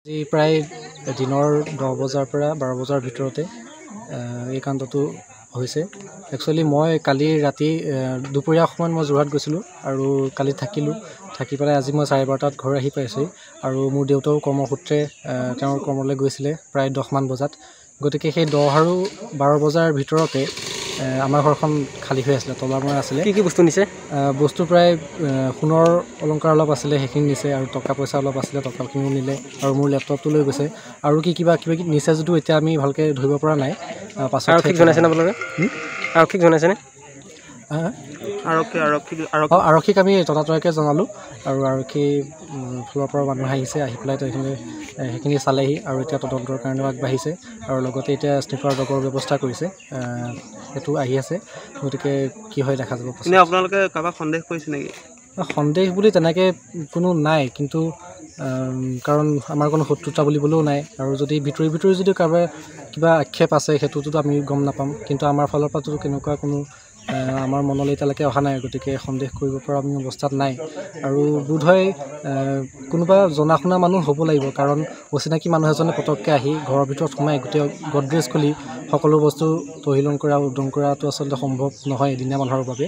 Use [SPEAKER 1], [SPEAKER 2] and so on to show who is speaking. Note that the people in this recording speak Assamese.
[SPEAKER 1] আজি প্ৰায় দিনৰ 10 বজাৰ পৰা 12 বজাৰ ভিতৰতে এই কাণ্ডটো হৈছে। একচুৱেলি মই কালি ৰাতি দুপৰীয়া সময়ত মই যোৰহাট গৈছিলোঁ আৰু কালি থাকি পেলাই আজি মই 12:30 ঘৰ আহি পাইছোঁহি আৰু মোৰ দেউতাও কৰ্মসূত্ৰে তেওঁৰ কৰ্মলৈ গৈছিলে প্ৰায় 10 মান বজাত। গতিকে সেই 10 আৰু 12 বজাৰ ভিতৰতে আমাৰ ঘৰখন খালী হৈ আছিলে, তলামৰা আছিলে।
[SPEAKER 2] কি বস্তু নিছে?
[SPEAKER 1] বস্তু প্ৰায় সোণৰ অলংকাৰ অলপ আছিলে, সেইখিনি নিছে আৰু টকা পইচা অলপ আছিলে, টকাখিনিও নিলে আৰু মোৰ লেপটপটো লৈ গৈছে আৰু কিবা নিছে যদিও এতিয়া আমি ভালকৈ ধৰিব পৰা নাই। পাছত
[SPEAKER 2] আৰক্ষীক জনাইছেনে আপোনালোকে? আৰক্ষীক জনাইছেনে?
[SPEAKER 1] আৰক্ষীক আমি ততাতৈয়াকৈ জনালোঁ আৰু আৰক্ষী ফালৰ পৰা মানুহ আহিছে, আহি পেলাই সেইখিনি চালেহি আৰু এতিয়া তদন্তৰ কাৰণেও আগবাঢ়িছে আৰু লগতে এতিয়া স্নিফাৰ ডগৰ ব্যৱস্থা কৰিছে, সেইটো আহি আছে। গতিকে কি হয় দেখা যাব।
[SPEAKER 2] আপোনালোকে কাৰোবাক সন্দেহ কৰিছে নেকি?
[SPEAKER 1] সন্দেহ বুলি তেনেকৈ কোনো নাই, কিন্তু কাৰণ আমাৰ কোনো শত্ৰুতা বুলিবলৈও নাই আৰু যদি ভিতৰি যদি কাৰোবাৰ কিবা আক্ষেপ আছে সেইটোতো আমি গম নাপাম, কিন্তু আমাৰ ফালৰ পৰাতো কেনেকুৱা কোনো আমাৰ মনলৈ এতিয়ালৈকে অহা নাই। গতিকে সন্দেহ কৰিব পৰা আমি অৱস্থাত নাই আৰু বোধহয় কোনোবা জনা শুনা মানুহ হ'ব লাগিব, কাৰণ অচিনাকি মানুহ এজনে পটককৈ আহি ঘৰৰ ভিতৰত সোমাই গোটেই গডৰেজ খুলি সকলো বস্তু তহিলং কৰা উদং কৰাটো আচলতে সম্ভৱ নহয় এদিনীয়া মানুহৰ বাবে।